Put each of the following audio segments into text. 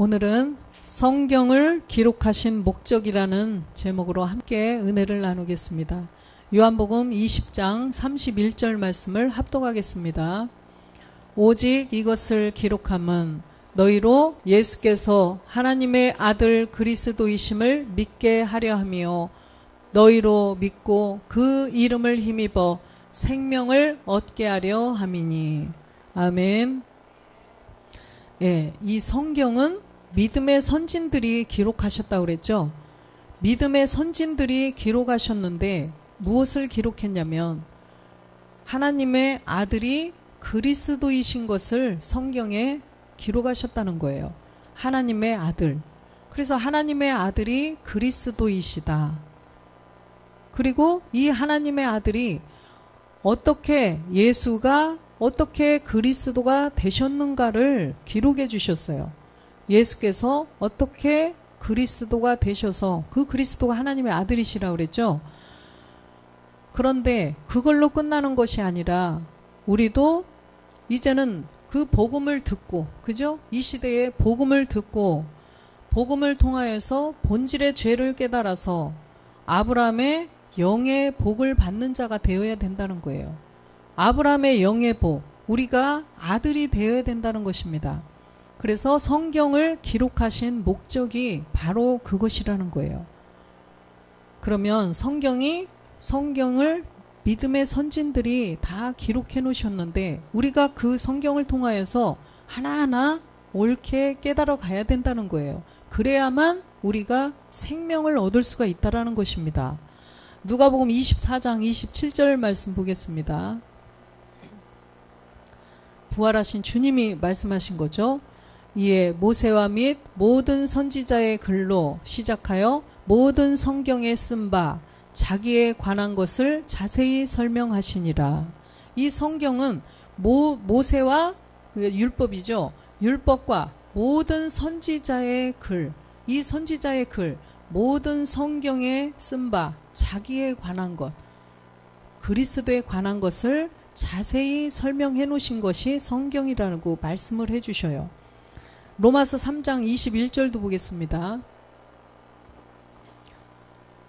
오늘은 성경을 기록하신 목적이라는 제목으로 함께 은혜를 나누겠습니다. 요한복음 20장 31절 말씀을 합독하겠습니다. 오직 이것을 기록함은 너희로 예수께서 하나님의 아들 그리스도이심을 믿게 하려 함이요 너희로 믿고 그 이름을 힘입어 생명을 얻게 하려 함이니. 아멘. 예, 이 성경은 믿음의 선진들이 기록하셨다고 그랬죠. 믿음의 선진들이 기록하셨는데 무엇을 기록했냐면 하나님의 아들이 그리스도이신 것을 성경에 기록하셨다는 거예요. 하나님의 아들. 그래서 하나님의 아들이 그리스도이시다. 그리고 이 하나님의 아들이 예수가 어떻게 그리스도가 되셨는가를 기록해 주셨어요. 예수께서 어떻게 그리스도가 되셔서 그 그리스도가 하나님의 아들이시라고 그랬죠. 그런데 그걸로 끝나는 것이 아니라 우리도 이제는 그 복음을 듣고, 그죠? 이 시대에 복음을 듣고 복음을 통하여서 본질의 죄를 깨달아서 아브라함의 영의 복을 받는 자가 되어야 된다는 거예요. 아브라함의 영의 복, 우리가 아들이 되어야 된다는 것입니다. 그래서 성경을 기록하신 목적이 바로 그것이라는 거예요. 그러면 성경을 믿음의 선진들이 다 기록해 놓으셨는데 우리가 그 성경을 통하여서 하나하나 옳게 깨달아 가야 된다는 거예요. 그래야만 우리가 생명을 얻을 수가 있다라는 것입니다. 누가복음 24장 27절 말씀 보겠습니다. 부활하신 주님이 말씀하신 거죠. 이에 모세와 및 모든 선지자의 글로 시작하여 모든 성경에 쓴 바 자기에 관한 것을 자세히 설명하시니라. 이 성경은 모세와 율법이죠. 율법과 모든 선지자의 글, 이 선지자의 글, 모든 성경에 쓴 바 자기에 관한 것, 그리스도에 관한 것을 자세히 설명해 놓으신 것이 성경이라고 말씀을 해 주셔요. 로마서 3장 21절도 보겠습니다.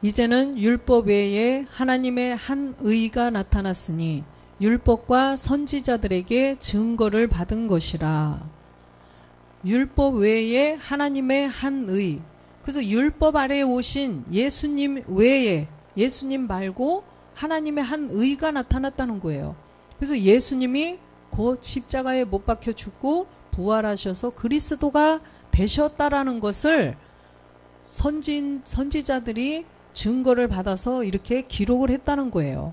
이제는 율법 외에 하나님의 한 의가 나타났으니 율법과 선지자들에게 증거를 받은 것이라. 율법 외에 하나님의 한 의. 그래서 율법 아래에 오신 예수님 외에, 예수님 말고 하나님의 한 의가 나타났다는 거예요. 그래서 예수님이 곧 십자가에 못 박혀 죽고 부활하셔서 그리스도가 되셨다라는 것을 선지자들이 증거를 받아서 이렇게 기록을 했다는 거예요.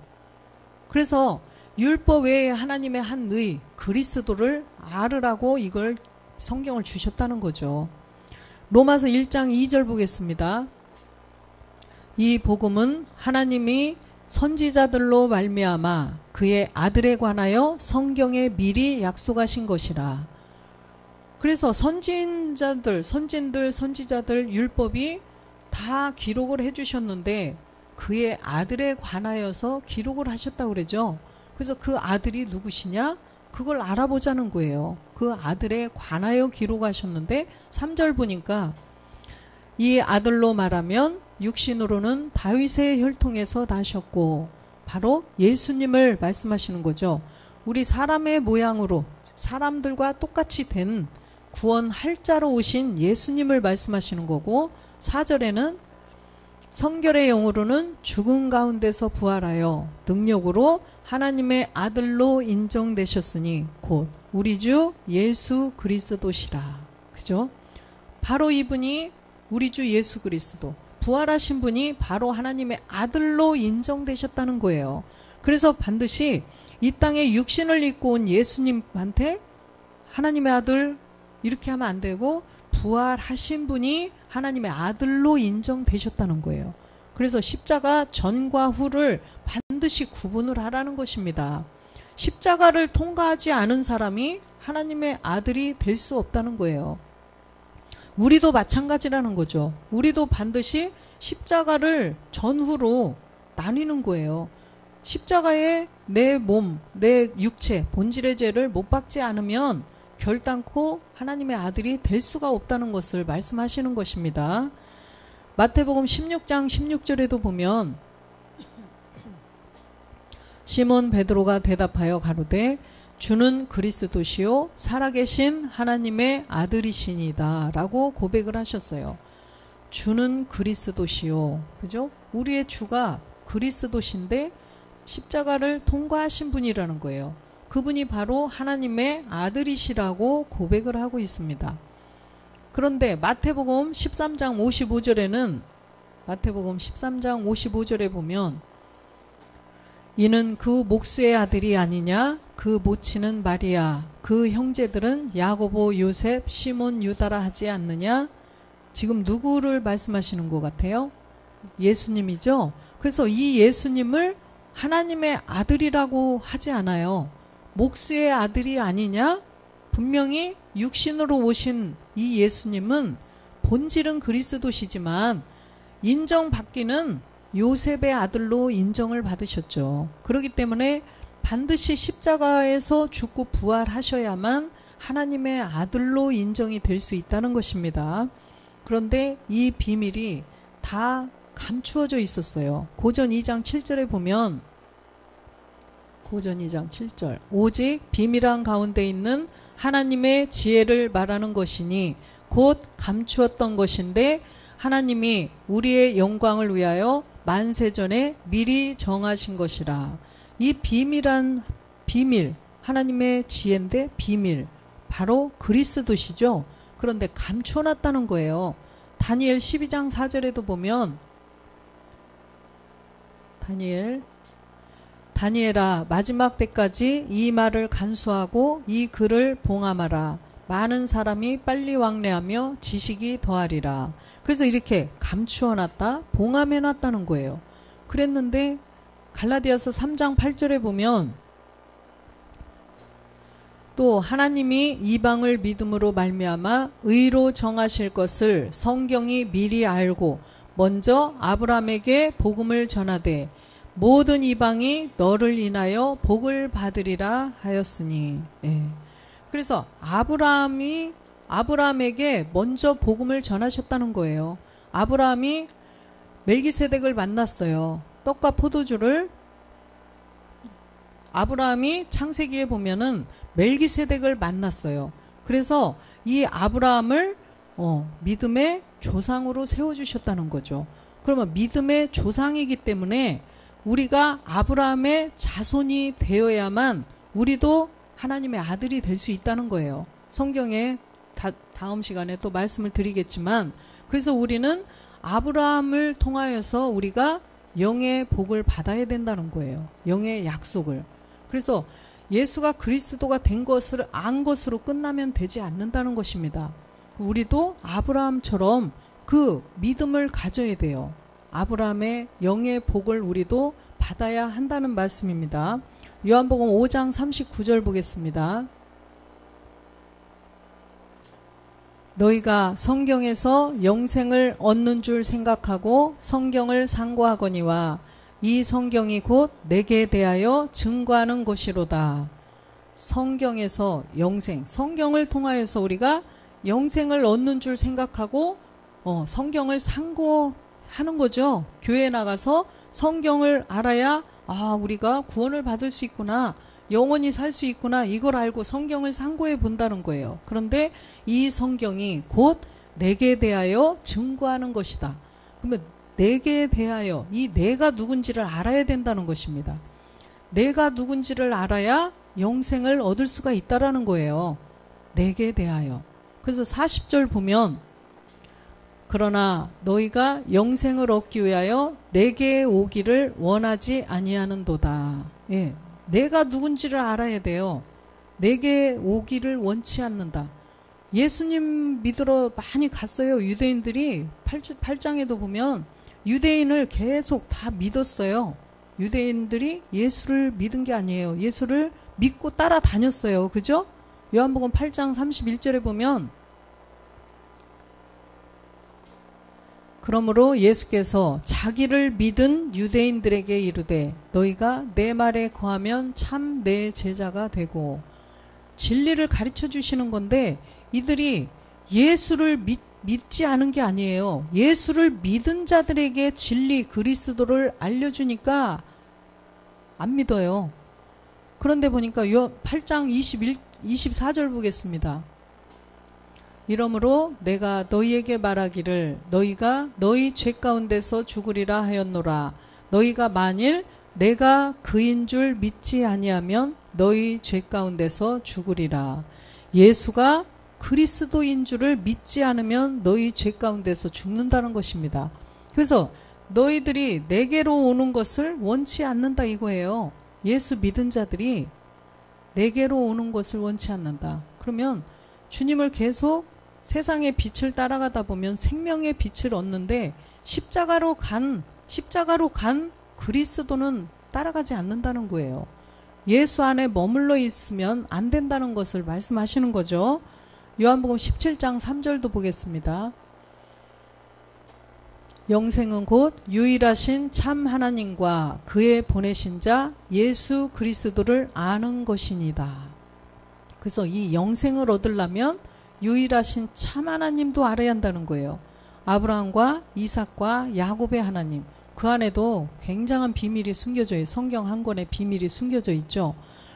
그래서 율법 외에 하나님의 한 의, 그리스도를 알으라고 이걸 성경을 주셨다는 거죠. 로마서 1장 2절 보겠습니다. 이 복음은 하나님이 선지자들로 말미암아 그의 아들에 관하여 성경에 미리 약속하신 것이라. 그래서 선지자들, 율법이 다 기록을 해주셨는데 그의 아들에 관하여서 기록을 하셨다고 그러죠. 그래서 그 아들이 누구시냐? 그걸 알아보자는 거예요. 그 아들에 관하여 기록하셨는데 3절 보니까 이 아들로 말하면 육신으로는 다윗의 혈통에서 나셨고 바로 예수님을 말씀하시는 거죠. 우리 사람의 모양으로 사람들과 똑같이 된 구원할 자로 오신 예수님을 말씀하시는 거고 4절에는 성결의 영으로는 죽은 가운데서 부활하여 능력으로 하나님의 아들로 인정되셨으니 곧 우리 주 예수 그리스도시라. 그죠? 바로 이분이 우리 주 예수 그리스도, 부활하신 분이 바로 하나님의 아들로 인정되셨다는 거예요. 그래서 반드시 이 땅에 육신을 입고 온 예수님한테 하나님의 아들 이렇게 하면 안 되고 부활하신 분이 하나님의 아들로 인정되셨다는 거예요. 그래서 십자가 전과 후를 반드시 구분을 하라는 것입니다. 십자가를 통과하지 않은 사람이 하나님의 아들이 될 수 없다는 거예요. 우리도 마찬가지라는 거죠. 우리도 반드시 십자가를 전후로 나뉘는 거예요. 십자가에 내 몸, 내 육체, 본질의 죄를 못 박지 않으면 결단코 하나님의 아들이 될 수가 없다는 것을 말씀하시는 것입니다. 마태복음 16장 16절에도 보면 시몬 베드로가 대답하여 가로되 주는 그리스도시요 살아계신 하나님의 아들이시니다 라고 고백을 하셨어요. 주는 그리스도시요. 그죠? 우리의 주가 그리스도신데 십자가를 통과하신 분이라는 거예요. 그분이 바로 하나님의 아들이시라고 고백을 하고 있습니다. 그런데 마태복음 13장 55절에는 마태복음 13장 55절에 보면 이는 그 목수의 아들이 아니냐 그 모치는 마리아 그 형제들은 야고보 요셉 시몬 유다라 하지 않느냐. 지금 누구를 말씀하시는 것 같아요? 예수님이죠. 그래서 이 예수님을 하나님의 아들이라고 하지 않아요. 목수의 아들이 아니냐. 분명히 육신으로 오신 이 예수님은 본질은 그리스도시지만 인정받기는 요셉의 아들로 인정을 받으셨죠. 그렇기 때문에 반드시 십자가에서 죽고 부활하셔야만 하나님의 아들로 인정이 될 수 있다는 것입니다. 그런데 이 비밀이 다 감추어져 있었어요. 고전 2장 7절에 보면 고전 2장 7절 오직 비밀한 가운데 있는 하나님의 지혜를 말하는 것이니 곧 감추었던 것인데 하나님이 우리의 영광을 위하여 만세전에 미리 정하신 것이라. 이 비밀한 비밀 하나님의 지혜인데 비밀 바로 그리스도시죠. 그런데 감춰놨다는 거예요. 다니엘 12장 4절에도 보면 다니엘아 마지막 때까지 이 말을 간수하고 이 글을 봉함하라. 많은 사람이 빨리 왕래하며 지식이 더하리라. 그래서 이렇게 감추어놨다 봉함해놨다는 거예요. 그랬는데 갈라디아서 3장 8절에 보면 또 하나님이 이방을 믿음으로 말미암아 의로 정하실 것을 성경이 미리 알고 먼저 아브라함에게 복음을 전하되 모든 이방이 너를 인하여 복을 받으리라 하였으니. 그래서 아브라함에게 먼저 복음을 전하셨다는 거예요. 아브라함이 멜기세덱을 만났어요. 떡과 포도주를 아브라함이 창세기에 보면은 멜기세덱을 만났어요. 그래서 이 아브라함을 믿음의 조상으로 세워주셨다는 거죠. 그러면 믿음의 조상이기 때문에 우리가 아브라함의 자손이 되어야만 우리도 하나님의 아들이 될 수 있다는 거예요. 성경에 다음 시간에 또 말씀을 드리겠지만 그래서 우리는 아브라함을 통하여서 우리가 영의 복을 받아야 된다는 거예요. 영의 약속을. 그래서 예수가 그리스도가 된 것을 안 것으로 끝나면 되지 않는다는 것입니다. 우리도 아브라함처럼 그 믿음을 가져야 돼요. 아브라함의 영의 복을 우리도 받아야 한다는 말씀입니다. 요한복음 5장 39절 보겠습니다. 너희가 성경에서 영생을 얻는 줄 생각하고 성경을 상고하거니와 이 성경이 곧 내게 대하여 증거하는 것이로다. 성경에서 영생, 성경을 통하여서 우리가 영생을 얻는 줄 생각하고 성경을 상고하는 거죠. 교회에 나가서 성경을 알아야 우리가 구원을 받을 수 있구나. 영원히 살 수 있구나. 이걸 알고 성경을 상고해 본다는 거예요. 그런데 이 성경이 곧 내게 대하여 증거하는 것이다. 그러면 내게 대하여 이 내가 누군지를 알아야 된다는 것입니다. 내가 누군지를 알아야 영생을 얻을 수가 있다라는 거예요. 내게 대하여. 그래서 40절 보면 그러나 너희가 영생을 얻기 위하여 내게 오기를 원하지 아니하는도다. 내가 누군지를 알아야 돼요. 내게 오기를 원치 않는다. 예수님 믿으러 많이 갔어요. 유대인들이 8장에도 보면 유대인을 계속 다 믿었어요. 유대인들이 예수를 믿은 게 아니에요. 예수를 믿고 따라다녔어요. 그죠? 요한복음 8장 31절에 보면 그러므로 예수께서 자기를 믿은 유대인들에게 이르되 너희가 내 말에 거하면 참 내 제자가 되고 진리를 가르쳐 주시는 건데 이들이 예수를 믿지 않은 게 아니에요. 예수를 믿은 자들에게 진리 그리스도를 알려주니까 안 믿어요. 그런데 보니까 요 8장 24절 보겠습니다. 이러므로 내가 너희에게 말하기를 너희가 너희 죄 가운데서 죽으리라 하였노라. 너희가 만일 내가 그인 줄 믿지 아니하면 너희 죄 가운데서 죽으리라. 예수가 그리스도인 줄을 믿지 않으면 너희 죄 가운데서 죽는다는 것입니다. 그래서 너희들이 내게로 오는 것을 원치 않는다 이거예요. 예수 믿은 자들이 내게로 오는 것을 원치 않는다. 그러면 주님을 계속 세상의 빛을 따라가다 보면 생명의 빛을 얻는데 십자가로 간 그리스도는 따라가지 않는다는 거예요. 예수 안에 머물러 있으면 안 된다는 것을 말씀하시는 거죠. 요한복음 17장 3절도 보겠습니다. 영생은 곧 유일하신 참 하나님과 그의 보내신 자 예수 그리스도를 아는 것이니다. 그래서 이 영생을 얻으려면 유일하신 참 하나님도 알아야 한다는 거예요. 아브라함과 이삭과 야곱의 하나님, 그 안에도 굉장한 비밀이 숨겨져 있어요. 성경 한 권에 비밀이 숨겨져 있죠.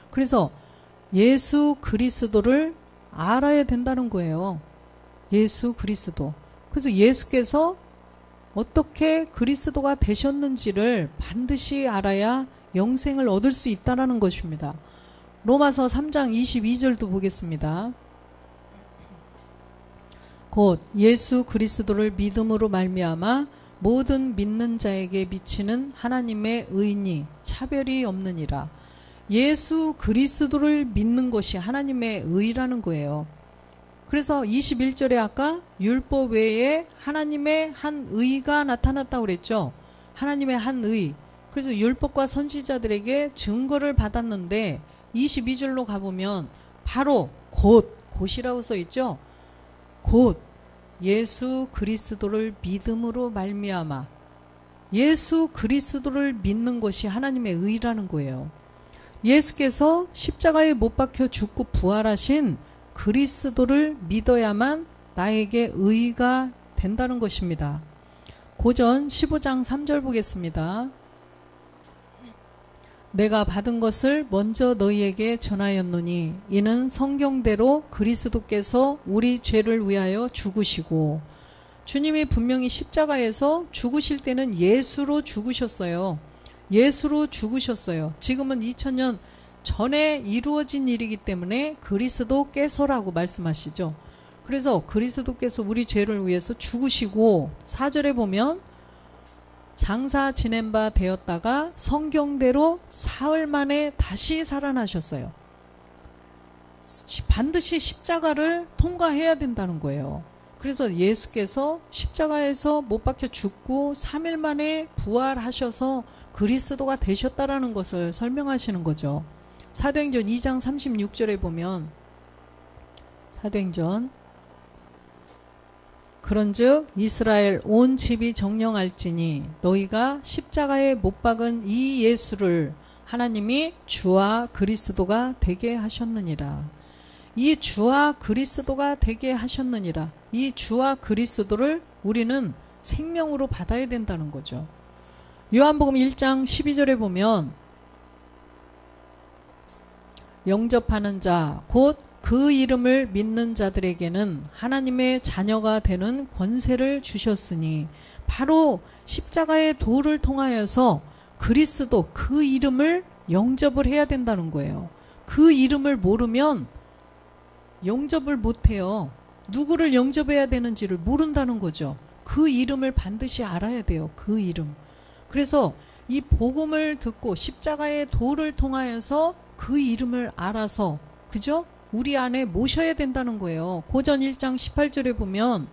그래서 예수 그리스도를 알아야 된다는 거예요. 예수 그리스도. 그래서 예수께서 어떻게 그리스도가 되셨는지를 반드시 알아야 영생을 얻을 수 있다는 것입니다. 로마서 3장 22절도 보겠습니다. 곧 예수 그리스도를 믿음으로 말미암아 모든 믿는 자에게 미치는 하나님의 의니 차별이 없느니라. 예수 그리스도를 믿는 것이 하나님의 의라는 거예요. 그래서 21절에 아까 율법 외에 하나님의 한 의가 나타났다고 그랬죠. 하나님의 한 의. 그래서 율법과 선지자들에게 증거를 받았는데 22절로 가보면 바로 곧이라고 써있죠. 곧 예수 그리스도를 믿음으로 말미암아 예수 그리스도를 믿는 것이 하나님의 의라는 거예요. 예수께서 십자가에 못 박혀 죽고 부활하신 그리스도를 믿어야만 나에게 의가 된다는 것입니다. 고전 15장 3절 보겠습니다. 내가 받은 것을 먼저 너희에게 전하였노니 이는 성경대로 그리스도께서 우리 죄를 위하여 죽으시고, 주님이 분명히 십자가에서 죽으실 때는 예수로 죽으셨어요. 예수로 죽으셨어요. 지금은 2000년 전에 이루어진 일이기 때문에 그리스도께서라고 말씀하시죠. 그래서 그리스도께서 우리 죄를 위해서 죽으시고 4절에 보면 장사 지낸 바 되었다가 성경대로 사흘 만에 다시 살아나셨어요. 반드시 십자가를 통과해야 된다는 거예요. 그래서 예수께서 십자가에서 못 박혀 죽고 3일 만에 부활하셔서 그리스도가 되셨다라는 것을 설명하시는 거죠. 사도행전 2장 36절에 보면 사도행전 그런즉 이스라엘 온 집이 정령할지니 너희가 십자가에 못 박은 이 예수를 하나님이 주와 그리스도가 되게 하셨느니라. 이 주와 그리스도가 되게 하셨느니라. 이 주와 그리스도를 우리는 생명으로 받아야 된다는 거죠. 요한복음 1장 12절에 보면 영접하는 자 곧 그 이름을 믿는 자들에게는 하나님의 자녀가 되는 권세를 주셨으니, 바로 십자가의 도를 통하여서 그리스도 그 이름을 영접을 해야 된다는 거예요. 그 이름을 모르면 영접을 못해요. 누구를 영접해야 되는지를 모른다는 거죠. 그 이름을 반드시 알아야 돼요. 그 이름. 그래서 이 복음을 듣고 십자가의 도를 통하여서 그 이름을 알아서, 그죠? 우리 안에 모셔야 된다는 거예요. 고전 1장 18절에 보면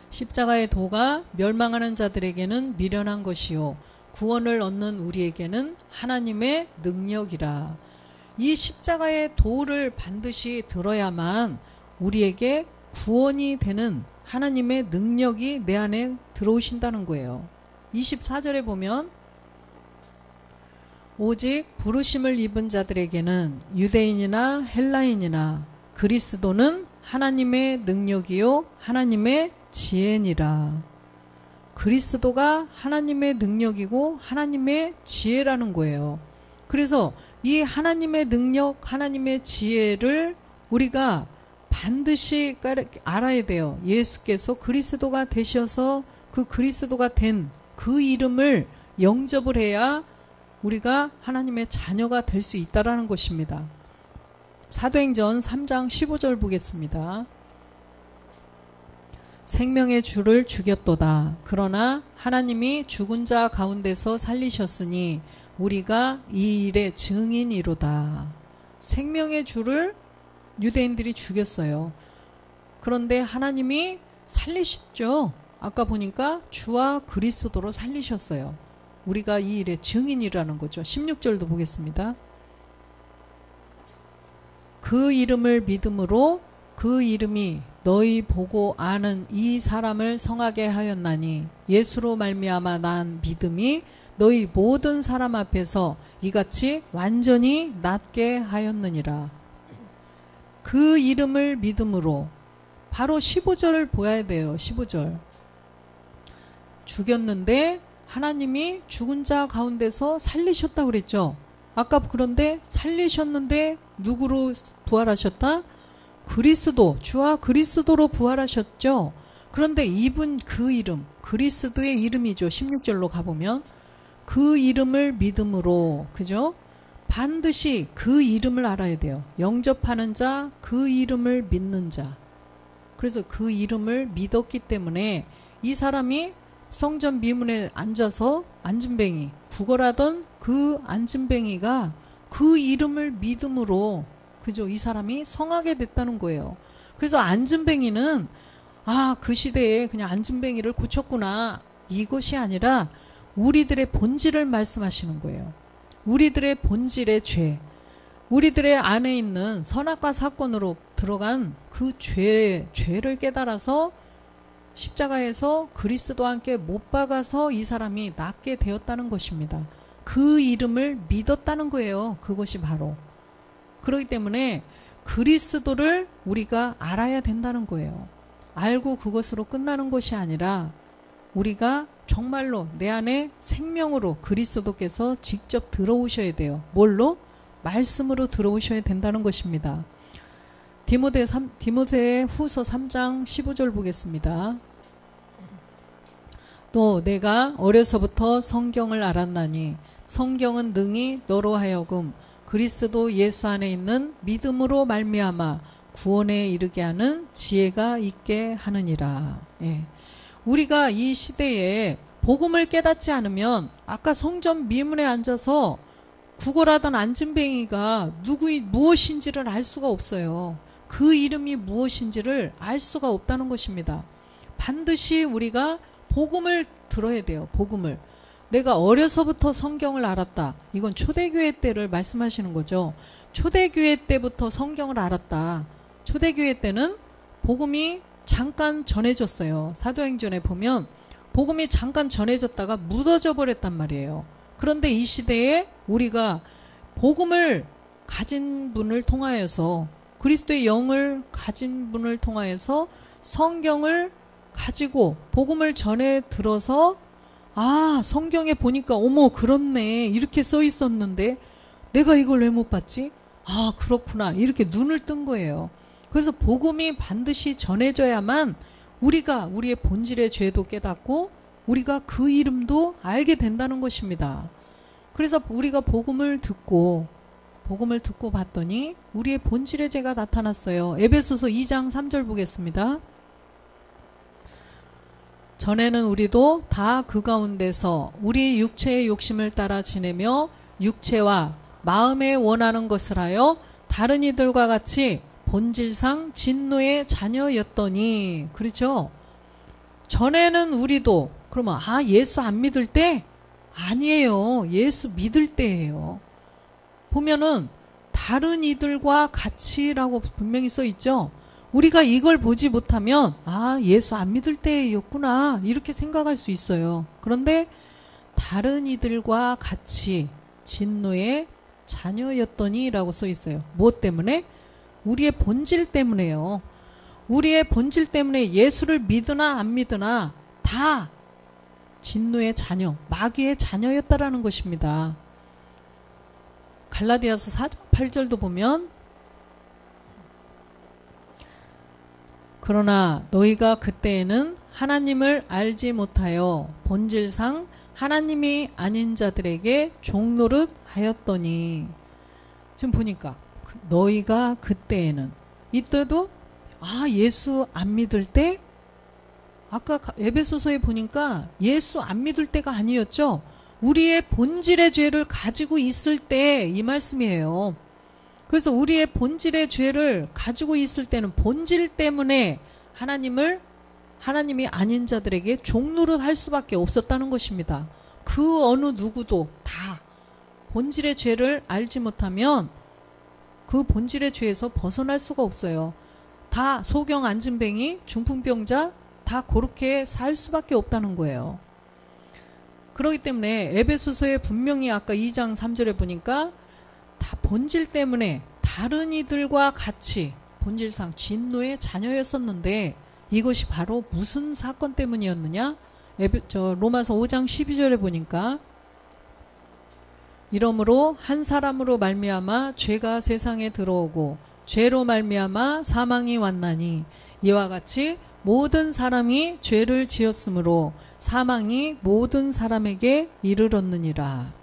십자가의 도가 멸망하는 자들에게는 미련한 것이요 구원을 얻는 우리에게는 하나님의 능력이라. 이 십자가의 도를 반드시 들어야만 우리에게 구원이 되는 하나님의 능력이 내 안에 들어오신다는 거예요. 24절에 보면 오직 부르심을 입은 자들에게는 유대인이나 헬라인이나 그리스도는 하나님의 능력이요 하나님의 지혜니라. 그리스도가 하나님의 능력이고 하나님의 지혜라는 거예요. 그래서 이 하나님의 능력, 하나님의 지혜를 우리가 반드시 알아야 돼요. 예수께서 그리스도가 되셔서 그 그리스도가 된 그 이름을 영접을 해야 우리가 하나님의 자녀가 될 수 있다라는 것입니다. 사도행전 3장 15절 보겠습니다. 생명의 주를 죽였도다. 그러나 하나님이 죽은 자 가운데서 살리셨으니 우리가 이 일의 증인이로다. 생명의 주를 유대인들이 죽였어요. 그런데 하나님이 살리셨죠. 아까 보니까 주와 그리스도로 살리셨어요. 우리가 이 일의 증인이라는 거죠. 16절도 보겠습니다. 그 이름을 믿음으로 그 이름이 너희 보고 아는 이 사람을 성하게 하였나니 예수로 말미암아 난 믿음이 너희 모든 사람 앞에서 이같이 완전히 낫게 하였느니라. 그 이름을 믿음으로 바로 15절을 보아야 돼요. 15절. 죽였는데 하나님이 죽은 자 가운데서 살리셨다고 그랬죠. 아까 그런데 살리셨는데 누구로 부활하셨다? 그리스도, 주와 그리스도로 부활하셨죠. 그런데 이분 그 이름, 그리스도의 이름이죠. 16절로 가보면 그 이름을 믿음으로, 그죠? 반드시 그 이름을 알아야 돼요. 영접하는 자, 그 이름을 믿는 자. 그래서 그 이름을 믿었기 때문에 이 사람이 성전 미문에 앉아서 안진뱅이, 구걸하던 그 안진뱅이가 그 이름을 믿음으로, 그죠? 이 사람이 성하게 됐다는 거예요. 그래서 안진뱅이는 그 시대에 그냥 안진뱅이를 고쳤구나, 이것이 아니라 우리들의 본질을 말씀하시는 거예요. 우리들의 본질의 죄, 우리들의 안에 있는 선악과 사건으로 들어간 그 죄를 깨달아서 십자가에서 그리스도와 함께 못 박아서 이 사람이 낫게 되었다는 것입니다. 그 이름을 믿었다는 거예요. 그것이 바로. 그렇기 때문에 그리스도를 우리가 알아야 된다는 거예요. 알고 그것으로 끝나는 것이 아니라 우리가 정말로 내 안에 생명으로 그리스도께서 직접 들어오셔야 돼요. 뭘로? 말씀으로 들어오셔야 된다는 것입니다. 디모데 후서 3장 15절 보겠습니다. 또 내가 어려서부터 성경을 알았나니 성경은 능히 너로 하여금 그리스도 예수 안에 있는 믿음으로 말미암아 구원에 이르게 하는 지혜가 있게 하느니라. 예. 우리가 이 시대에 복음을 깨닫지 않으면 아까 성전 미문에 앉아서 구걸하던 안진뱅이가 무엇인지를 알 수가 없어요. 그 이름이 무엇인지를 알 수가 없다는 것입니다. 반드시 우리가 복음을 들어야 돼요. 복음을. 내가 어려서부터 성경을 알았다. 이건 초대교회 때를 말씀하시는 거죠. 초대교회 때부터 성경을 알았다. 초대교회 때는 복음이 잠깐 전해졌어요. 사도행전에 보면 복음이 잠깐 전해졌다가 묻어져 버렸단 말이에요. 그런데 이 시대에 우리가 복음을 가진 분을 통하여서, 그리스도의 영을 가진 분을 통하여서 성경을 가지고 복음을 전해 들어서 성경에 보니까 어머 그렇네, 이렇게 써 있었는데 내가 이걸 왜 못 봤지? 그렇구나, 이렇게 눈을 뜬 거예요. 그래서 복음이 반드시 전해져야만 우리가 우리의 본질의 죄도 깨닫고 우리가 그 이름도 알게 된다는 것입니다. 그래서 우리가 복음을 듣고 봤더니 우리의 본질의 죄가 나타났어요. 에베소서 2장 3절 보겠습니다. 전에는 우리도 다 그 가운데서 우리 육체의 욕심을 따라 지내며 육체와 마음에 원하는 것을 하여 다른 이들과 같이 본질상 진노의 자녀였더니, 그렇죠? 전에는 우리도, 그러면 예수 안 믿을 때? 아니에요. 예수 믿을 때예요. 보면은 다른 이들과 같이라고 분명히 써 있죠. 우리가 이걸 보지 못하면 예수 안 믿을 때였구나, 이렇게 생각할 수 있어요. 그런데 다른 이들과 같이 진노의 자녀였더니 라고 써 있어요. 무엇 때문에? 우리의 본질 때문에요. 우리의 본질 때문에 예수를 믿으나 안 믿으나 다 진노의 자녀, 마귀의 자녀였다라는 것입니다. 갈라디아서 4장 8절도 보면 그러나 너희가 그때에는 하나님을 알지 못하여 본질상 하나님이 아닌 자들에게 종노릇 하였더니, 지금 보니까 너희가 그때에는, 이때도 예수 안 믿을 때, 아까 에베소서에 보니까 예수 안 믿을 때가 아니었죠. 우리의 본질의 죄를 가지고 있을 때 이 말씀이에요. 그래서 우리의 본질의 죄를 가지고 있을 때는 본질 때문에 하나님이 아닌 자들에게 종노릇 할 수밖에 없었다는 것입니다. 그 어느 누구도 다 본질의 죄를 알지 못하면 그 본질의 죄에서 벗어날 수가 없어요. 다 소경 안진뱅이, 중풍병자 다 그렇게 살 수밖에 없다는 거예요. 그렇기 때문에 에베소서에 분명히 아까 2장 3절에 보니까 다 본질 때문에 다른 이들과 같이 본질상 진노의 자녀였었는데 이것이 바로 무슨 사건 때문이었느냐? 로마서 5장 12절에 보니까 이러므로 한 사람으로 말미암아 죄가 세상에 들어오고 죄로 말미암아 사망이 왔나니 이와 같이 모든 사람이 죄를 지었으므로 사망이 모든 사람에게 이르렀느니라.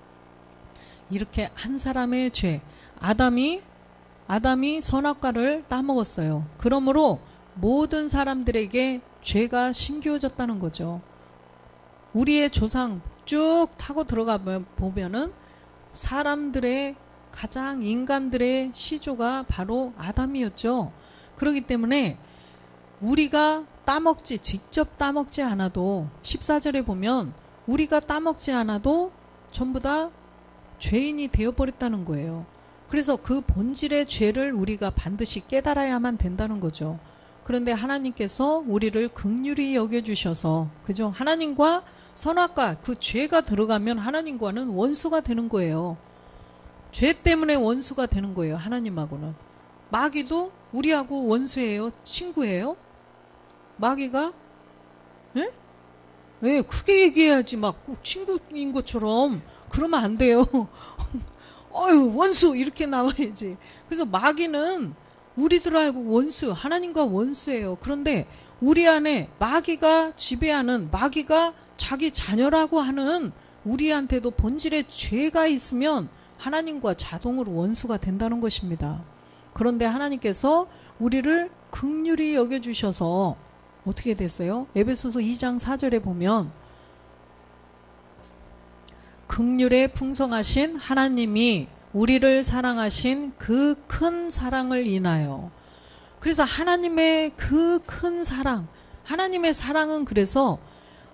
이렇게 한 사람의 죄, 아담이 선악과를 따먹었어요. 그러므로 모든 사람들에게 죄가 심겨졌다는 거죠. 우리의 조상 쭉 타고 들어가 보면은 사람들의 인간들의 시조가 바로 아담이었죠. 그렇기 때문에 우리가 직접 따먹지 않아도 14절에 보면 우리가 따먹지 않아도 전부 다 죄인이 되어버렸다는 거예요. 그래서 그 본질의 죄를 우리가 반드시 깨달아야만 된다는 거죠. 그런데 하나님께서 우리를 긍휼히 여겨주셔서, 그죠? 하나님과 선악과 그 죄가 들어가면 하나님과는 원수가 되는 거예요. 죄 때문에 원수가 되는 거예요. 하나님하고는. 마귀도 우리하고 원수예요? 친구예요? 마귀가? 예? 왜 크게 얘기해야지 막 꼭 친구인 것처럼 그러면 안 돼요. 원수 이렇게 나와야지. 그래서 마귀는 우리들 알고 원수, 하나님과 원수예요. 그런데 우리 안에 마귀가 지배하는, 마귀가 자기 자녀라고 하는 우리한테도 본질의 죄가 있으면 하나님과 자동으로 원수가 된다는 것입니다. 그런데 하나님께서 우리를 긍휼히 여겨주셔서 어떻게 됐어요? 에베소서 2장 4절에 보면 긍휼에 풍성하신 하나님이 우리를 사랑하신 그 큰 사랑을 인하여, 그래서 하나님의 그 큰 사랑, 하나님의 사랑은 그래서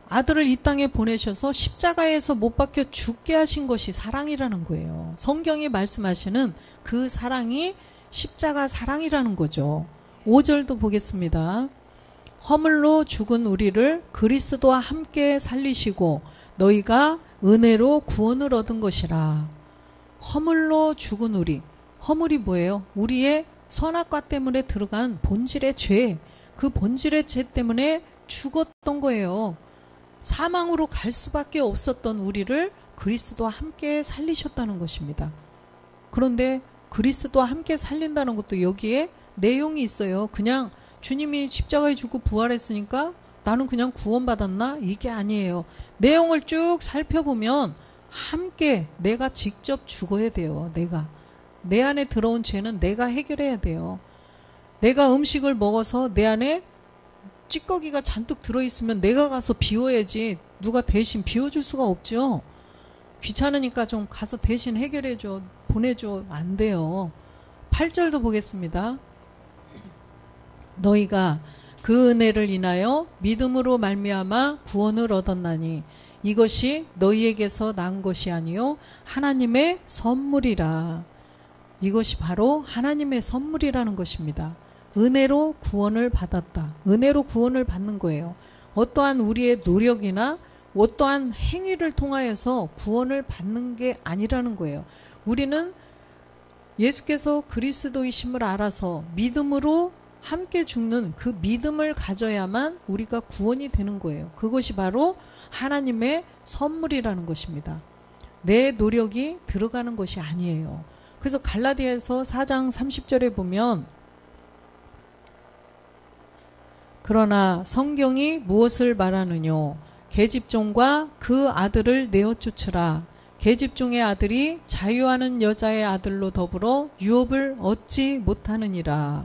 아들을 이 땅에 보내셔서 십자가에서 못 박혀 죽게 하신 것이 사랑이라는 거예요. 성경이 말씀하시는 그 사랑이 십자가 사랑이라는 거죠. 5절도 보겠습니다. 허물로 죽은 우리를 그리스도와 함께 살리시고 너희가 은혜로 구원을 얻은 것이라. 허물로 죽은 우리, 허물이 뭐예요? 우리의 선악과 때문에 들어간 본질의 죄, 그 본질의 죄 때문에 죽었던 거예요. 사망으로 갈 수밖에 없었던 우리를 그리스도와 함께 살리셨다는 것입니다. 그런데 그리스도와 함께 살린다는 것도 여기에 내용이 있어요. 그냥 주님이 십자가에 죽고 부활했으니까 나는 그냥 구원받았나? 이게 아니에요. 내용을 쭉 살펴보면 함께 내가 직접 죽어야 돼요. 내 안에 들어온 죄는 내가 해결해야 돼요. 내가 음식을 먹어서 내 안에 찌꺼기가 잔뜩 들어있으면 내가 가서 비워야지 누가 대신 비워줄 수가 없죠. 귀찮으니까 좀 가서 대신 해결해줘, 보내줘. 안 돼요. 8절도 보겠습니다. 너희가 그 은혜를 인하여 믿음으로 말미암아 구원을 얻었나니 이것이 너희에게서 난 것이 아니요 하나님의 선물이라. 이것이 바로 하나님의 선물이라는 것입니다. 은혜로 구원을 받았다. 은혜로 구원을 받는 거예요. 어떠한 우리의 노력이나 어떠한 행위를 통하여서 구원을 받는 게 아니라는 거예요. 우리는 예수께서 그리스도이심을 알아서 믿음으로 함께 죽는 그 믿음을 가져야만 우리가 구원이 되는 거예요. 그것이 바로 하나님의 선물이라는 것입니다. 내 노력이 들어가는 것이 아니에요. 그래서 갈라디아서 4장 30절에 보면 그러나 성경이 무엇을 말하느뇨? 계집종과 그 아들을 내어 쫓으라. 계집종의 아들이 자유하는 여자의 아들로 더불어 유업을 얻지 못하느니라.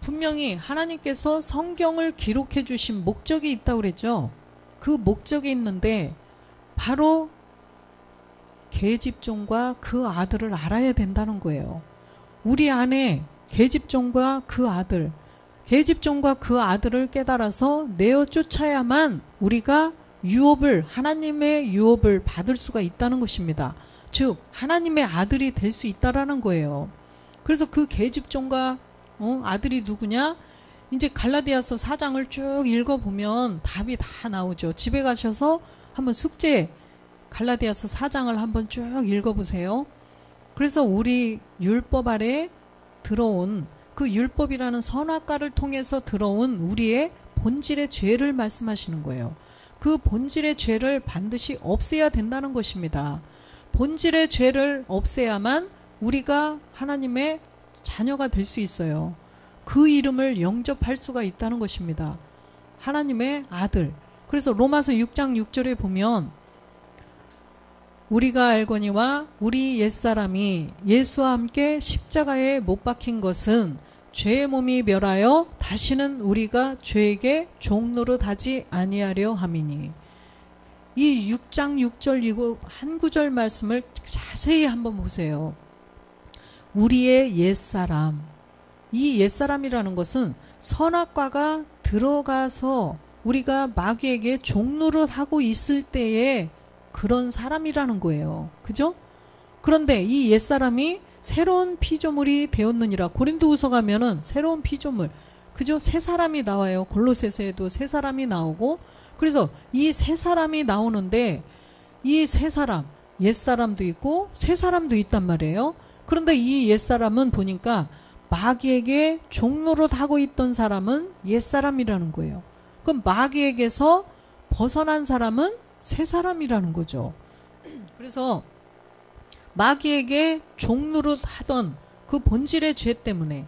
분명히 하나님께서 성경을 기록해 주신 목적이 있다고 그랬죠. 그 목적이 있는데 바로 계집종과 그 아들을 알아야 된다는 거예요. 우리 안에 계집종과 그 아들, 계집종과 그 아들을 깨달아서 내어 쫓아야만 우리가 유업을, 하나님의 유업을 받을 수가 있다는 것입니다. 즉 하나님의 아들이 될 수 있다라는 거예요. 그래서 그 계집종과 아들이 누구냐? 이제 갈라디아서 4장을 쭉 읽어보면 답이 다 나오죠. 집에 가셔서 한번 숙제 갈라디아서 4장을 한번 쭉 읽어보세요. 그래서 우리 율법 아래 들어온 그 율법이라는 선악과를 통해서 들어온 우리의 본질의 죄를 말씀하시는 거예요. 그 본질의 죄를 반드시 없애야 된다는 것입니다. 본질의 죄를 없애야만 우리가 하나님의 자녀가 될 수 있어요. 그 이름을 영접할 수가 있다는 것입니다. 하나님의 아들. 그래서 로마서 6장 6절에 보면 우리가 알거니와 우리 옛사람이 예수와 함께 십자가에 못 박힌 것은 죄의 몸이 멸하여 다시는 우리가 죄에게 종노릇하지 아니하려 함이니. 이 6장 6절 이거 한 구절 말씀을 자세히 한번 보세요. 우리의 옛사람. 이 옛사람이라는 것은 선악과가 들어가서 우리가 마귀에게 종노릇하고 있을 때에 그런 사람이라는 거예요. 그죠? 그런데 이 옛사람이 새로운 피조물이 되었느니라. 고린도후서 가면은 새로운 피조물, 그죠? 새 사람이 나와요. 골로새서에도 새 사람이 나오고. 그래서 이 새 사람이 나오는데 이 새 사람, 옛사람도 있고 새 사람도 있단 말이에요. 그런데 이 옛사람은 보니까 마귀에게 종노릇하고 있던 사람은 옛사람이라는 거예요. 그럼 마귀에게서 벗어난 사람은 새 사람이라는 거죠. 그래서 마귀에게 종노릇하던 그 본질의 죄 때문에,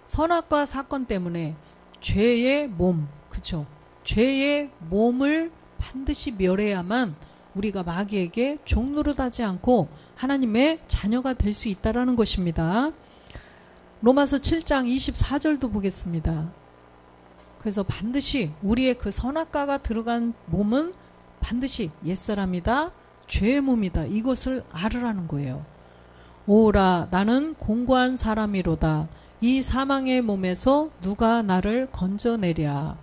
선악과 사건 때문에 죄의 몸, 그쵸? 죄의 몸을 반드시 멸해야만 우리가 마귀에게 종노릇하지 않고 하나님의 자녀가 될 수 있다라는 것입니다. 로마서 7장 24절도 보겠습니다. 그래서 반드시 우리의 그 선악과가 들어간 몸은 반드시 옛사람이다, 죄의 몸이다, 이것을 알으라는 거예요. 오라 나는 공고한 사람이로다. 이 사망의 몸에서 누가 나를 건져내랴.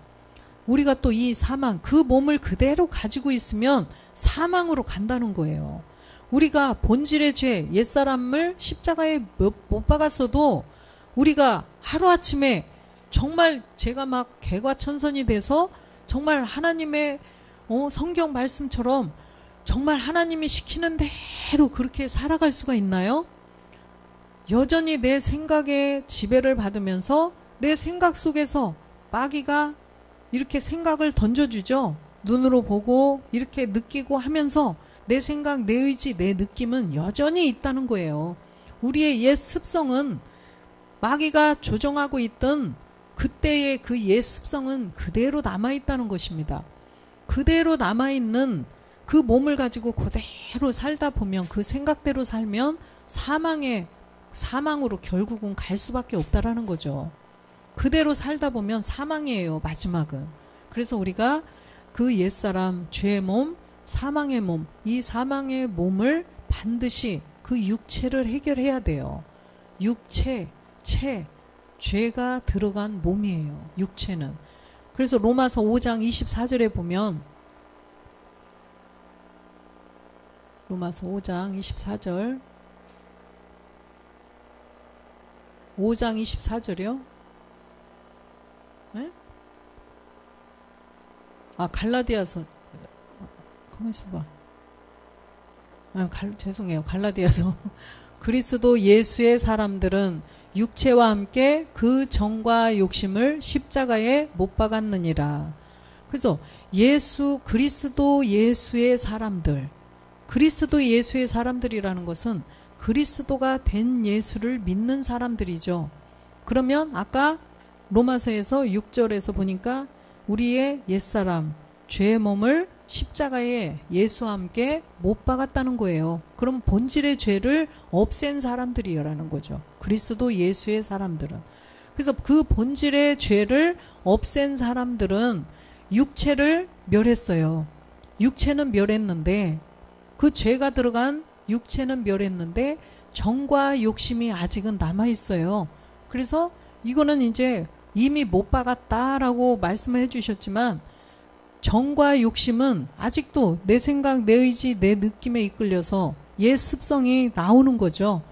우리가 또 이 사망, 그 몸을 그대로 가지고 있으면 사망으로 간다는 거예요. 우리가 본질의 죄, 옛사람을 십자가에 못 박았어도 우리가 하루아침에 정말 제가 막 개과천선이 돼서 정말 하나님의 성경 말씀처럼 정말 하나님이 시키는 대로 그렇게 살아갈 수가 있나요? 여전히 내 생각에 지배를 받으면서 내 생각 속에서 마귀가 이렇게 생각을 던져주죠. 눈으로 보고 이렇게 느끼고 하면서 내 생각, 내 의지, 내 느낌은 여전히 있다는 거예요. 우리의 옛 습성은 마귀가 조종하고 있던 그때의 그 옛 습성은 그대로 남아있다는 것입니다. 그대로 남아있는 그 몸을 가지고 그대로 살다 보면, 그 생각대로 살면 사망으로 결국은 갈 수밖에 없다라는 거죠. 그대로 살다 보면 사망이에요, 마지막은. 그래서 우리가 그 옛사람, 죄의 몸, 사망의 몸, 이 사망의 몸을 반드시 그 육체를 해결해야 돼요. 육체, 죄가 들어간 몸이에요, 육체는. 그래서 로마서 5장 24절에 보면, 로마서 5장 24절, 5장 24절이요? 네? 갈라디아서 가만 있어봐. 죄송해요. 갈라디아서. 그리스도 예수의 사람들은 육체와 함께 그 정과 욕심을 십자가에 못 박았느니라. 그래서 그리스도 예수의 사람들, 그리스도 예수의 사람들이라는 것은 그리스도가 된 예수를 믿는 사람들이죠. 그러면 아까 로마서에서 6절에서 보니까 우리의 옛사람, 죄의 몸을 십자가에 예수와 함께 못 박았다는 거예요. 그럼 본질의 죄를 없앤 사람들이라는 거죠. 그리스도 예수의 사람들은. 그래서 그 본질의 죄를 없앤 사람들은 육체를 멸했어요. 육체는 멸했는데, 그 죄가 들어간 육체는 멸했는데 정과 욕심이 아직은 남아있어요. 그래서 이거는 이제 이미 못 박았다라고 말씀을 해주셨지만, 정과 욕심은 아직도 내 생각, 내 의지, 내 느낌에 이끌려서 옛 습성이 나오는 거죠.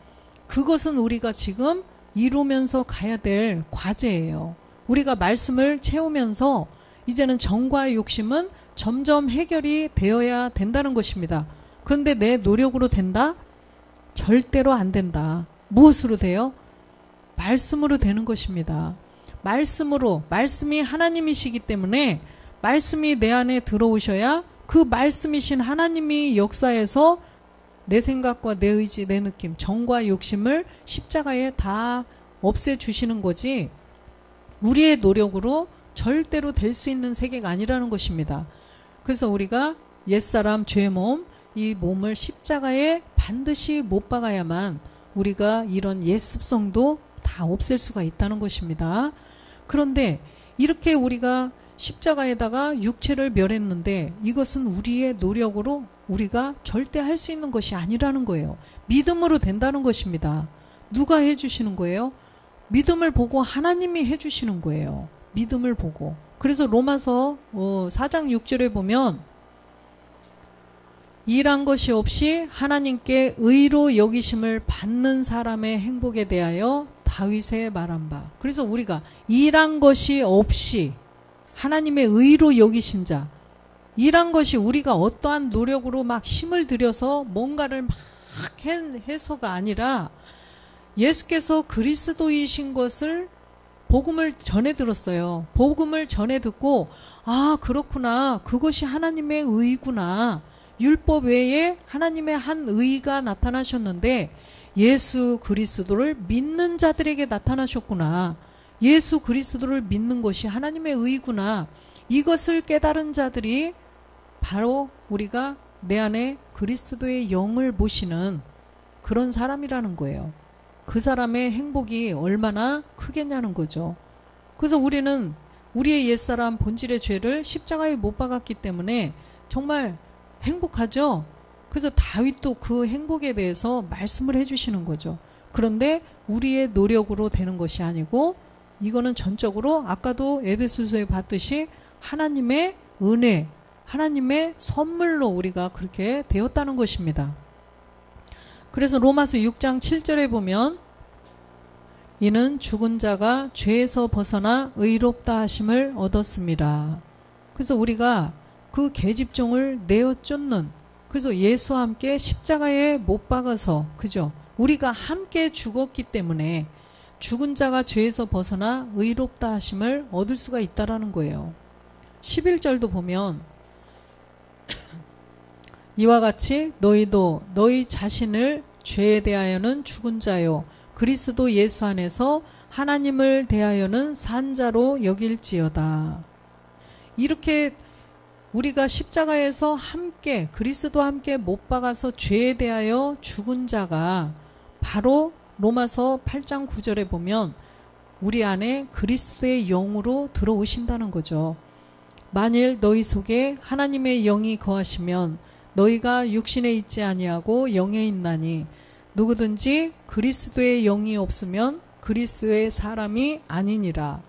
그것은 우리가 지금 이루면서 가야 될 과제예요. 우리가 말씀을 채우면서 이제는 정과 욕심은 점점 해결이 되어야 된다는 것입니다. 그런데 내 노력으로 된다? 절대로 안 된다. 무엇으로 돼요? 말씀으로 되는 것입니다. 말씀이 하나님이시기 때문에 말씀이 내 안에 들어오셔야 그 말씀이신 하나님이 역사에서 내 생각과 내 의지, 내 느낌, 정과 욕심을 십자가에 다 없애주시는 거지, 우리의 노력으로 절대로 될 수 있는 세계가 아니라는 것입니다. 그래서 우리가 옛사람, 죄의 몸, 이 몸을 십자가에 반드시 못 박아야만 우리가 이런 옛 습성도 다 없앨 수가 있다는 것입니다. 그런데 이렇게 우리가 십자가에다가 육체를 멸했는데 이것은 우리의 노력으로 우리가 절대 할 수 있는 것이 아니라는 거예요. 믿음으로 된다는 것입니다. 누가 해주시는 거예요? 믿음을 보고 하나님이 해주시는 거예요. 믿음을 보고. 그래서 로마서 4장 6절에 보면 일한 것이 없이 하나님께 의로 여기심을 받는 사람의 행복에 대하여 다윗의 말한 바. 그래서 우리가 일한 것이 없이 하나님의 의로 여기신 자, 일한 것이 우리가 어떠한 노력으로 막 힘을 들여서 뭔가를 막 해서가 아니라 예수께서 그리스도이신 것을 복음을 전해 들었어요. 복음을 전해 듣고, 아, 그렇구나. 그것이 하나님의 의구나. 율법 외에 하나님의 한 의가 나타나셨는데 예수 그리스도를 믿는 자들에게 나타나셨구나. 예수 그리스도를 믿는 것이 하나님의 의구나. 이것을 깨달은 자들이 바로 우리가 내 안에 그리스도의 영을 모시는 그런 사람이라는 거예요. 그 사람의 행복이 얼마나 크겠냐는 거죠. 그래서 우리는 우리의 옛사람 본질의 죄를 십자가에 못 박았기 때문에 정말 행복하죠. 그래서 다윗도 그 행복에 대해서 말씀을 해주시는 거죠. 그런데 우리의 노력으로 되는 것이 아니고 이거는 전적으로 아까도 에베소서에 봤듯이 하나님의 은혜, 하나님의 선물로 우리가 그렇게 되었다는 것입니다. 그래서 로마서 6장 7절에 보면 이는 죽은 자가 죄에서 벗어나 의롭다 하심을 얻었습니다. 그래서 우리가 그 계집종을 내어 쫓는, 그래서 예수와 함께 십자가에 못 박아서, 그죠? 우리가 함께 죽었기 때문에 죽은 자가 죄에서 벗어나 의롭다 하심을 얻을 수가 있다라는 거예요. 11절도 보면 이와 같이 너희도 너희 자신을 죄에 대하여는 죽은 자요 그리스도 예수 안에서 하나님을 대하여는 산 자로 여길지어다. 이렇게 우리가 십자가에서 함께 그리스도와 함께 못 박아서 죄에 대하여 죽은 자가 바로 로마서 8장 9절에 보면 우리 안에 그리스도의 영으로 들어오신다는 거죠. 만일 너희 속에 하나님의 영이 거하시면 너희가 육신에 있지 아니하고 영에 있나니 누구든지 그리스도의 영이 없으면 그리스도의 사람이 아니니라.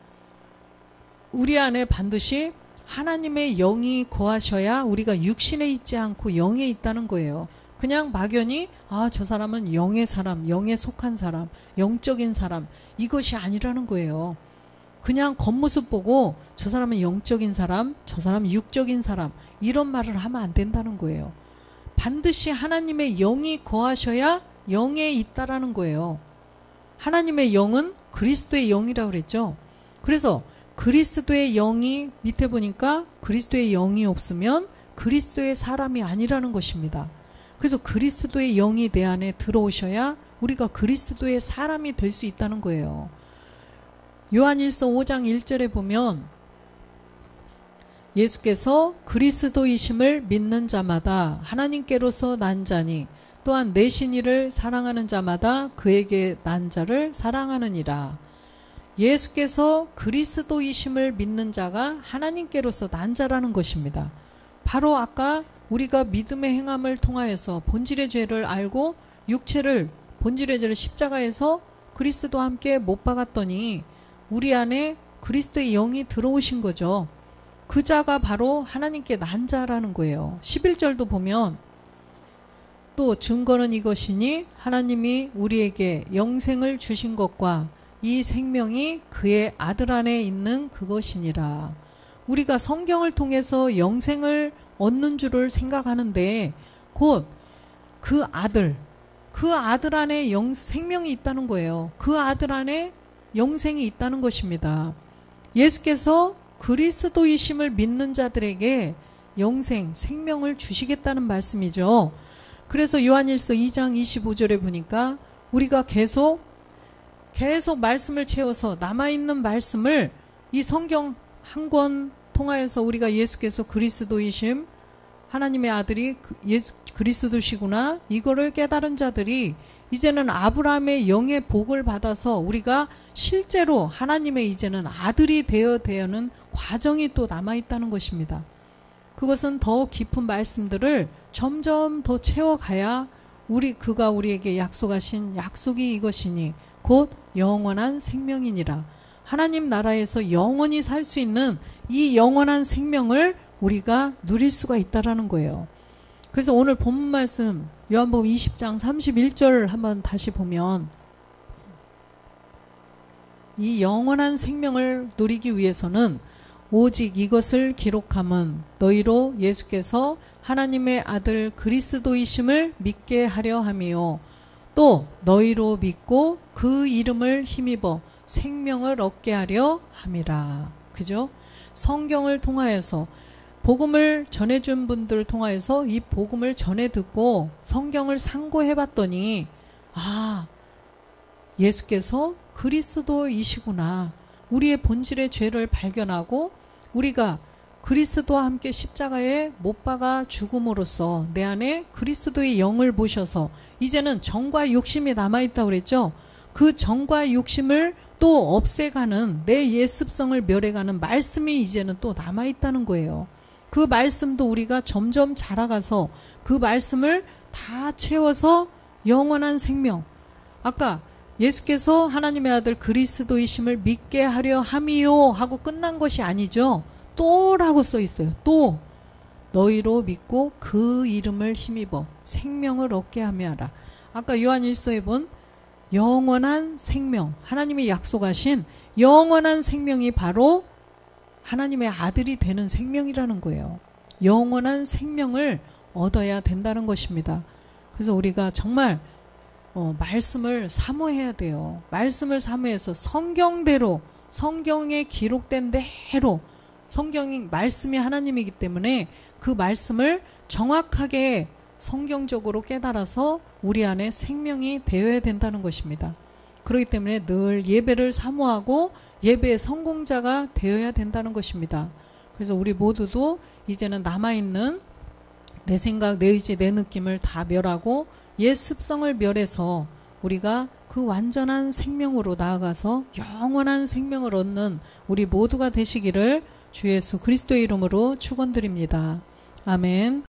우리 안에 반드시 하나님의 영이 거하셔야 우리가 육신에 있지 않고 영에 있다는 거예요. 그냥 막연히 저 사람은 영의 사람, 영에 속한 사람, 영적인 사람, 이것이 아니라는 거예요. 그냥 겉모습 보고 저 사람은 영적인 사람, 저 사람은 육적인 사람, 이런 말을 하면 안 된다는 거예요. 반드시 하나님의 영이 거하셔야 영에 있다라는 거예요. 하나님의 영은 그리스도의 영이라고 그랬죠. 그래서 그리스도의 영이 밑에 보니까 그리스도의 영이 없으면 그리스도의 사람이 아니라는 것입니다. 그래서 그리스도의 영이 내 안에 들어오셔야 우리가 그리스도의 사람이 될 수 있다는 거예요. 요한일서 5장 1절에 보면 예수께서 그리스도이심을 믿는 자마다 하나님께로서 난 자니 또한 내신 이를 사랑하는 자마다 그에게 난 자를 사랑하느니라. 예수께서 그리스도이심을 믿는 자가 하나님께로서 난 자라는 것입니다. 바로 아까 우리가 믿음의 행함을 통하여서 본질의 죄를 알고 본질의 죄를 십자가에서 그리스도와 함께 못 박았더니 우리 안에 그리스도의 영이 들어오신 거죠. 그 자가 바로 하나님께 난 자라는 거예요. 11절도 보면 또 증거는 이것이니 하나님이 우리에게 영생을 주신 것과 이 생명이 그의 아들 안에 있는 그것이니라. 우리가 성경을 통해서 영생을 얻는 줄을 생각하는데 곧 그 아들 안에 생명이 있다는 거예요. 그 아들 안에 영생이 있다는 것입니다. 예수께서 그리스도이심을 믿는 자들에게 영생, 생명을 주시겠다는 말씀이죠. 그래서 요한일서 2장 25절에 보니까 우리가 계속 말씀을 채워서 남아있는 말씀을 이 성경 한 권 통하여서 우리가 예수께서 그리스도이심, 하나님의 아들이 그리스도시구나, 이거를 깨달은 자들이 이제는 아브라함의 영의 복을 받아서 우리가 실제로 하나님의 이제는 아들이 되어는 과정이 또 남아있다는 것입니다. 그것은 더 깊은 말씀들을 점점 더 채워가야 그가 우리에게 약속하신 약속이 이것이니 곧 영원한 생명이니라. 하나님 나라에서 영원히 살 수 있는 이 영원한 생명을 우리가 누릴 수가 있다라는 거예요. 그래서 오늘 본문 말씀 요한복음 20장 31절 한번 다시 보면 이 영원한 생명을 누리기 위해서는 오직 이것을 기록함은 너희로 예수께서 하나님의 아들 그리스도이심을 믿게 하려 함이요 또 너희로 믿고 그 이름을 힘입어 생명을 얻게 하려 함이라. 그죠? 성경을 통하여서 복음을 전해준 분들을 통하여서 이 복음을 전해 듣고 성경을 상고해 봤더니 예수께서 그리스도이시구나. 우리의 본질의 죄를 발견하고 우리가 그리스도와 함께 십자가에 못 박아 죽음으로써 내 안에 그리스도의 영을 모셔서 이제는 정과 욕심이 남아있다고 그랬죠. 그 정과 욕심을 또 없애가는 내 옛습성을 멸해가는 말씀이 이제는 또 남아있다는 거예요. 그 말씀도 우리가 점점 자라가서 그 말씀을 다 채워서 영원한 생명, 아까 예수께서 하나님의 아들 그리스도이심을 믿게 하려 함이요 하고 끝난 것이 아니죠. 또라고 써 있어요. 또 너희로 믿고 그 이름을 힘입어 생명을 얻게 하며 하라. 아까 요한일서에 본 영원한 생명, 하나님이 약속하신 영원한 생명이 바로 하나님의 아들이 되는 생명이라는 거예요. 영원한 생명을 얻어야 된다는 것입니다. 그래서 우리가 정말 말씀을 사모해야 돼요. 말씀을 사모해서 성경대로, 성경에 기록된 대로, 말씀이 하나님이기 때문에 그 말씀을 정확하게 성경적으로 깨달아서 우리 안에 생명이 되어야 된다는 것입니다. 그렇기 때문에 늘 예배를 사모하고 예배의 성공자가 되어야 된다는 것입니다. 그래서 우리 모두도 이제는 남아있는 내 생각, 내 의지, 내 느낌을 다 멸하고 옛 습성을 멸해서 우리가 그 완전한 생명으로 나아가서 영원한 생명을 얻는 우리 모두가 되시기를 주 예수 그리스도의 이름으로 축원드립니다. 아멘.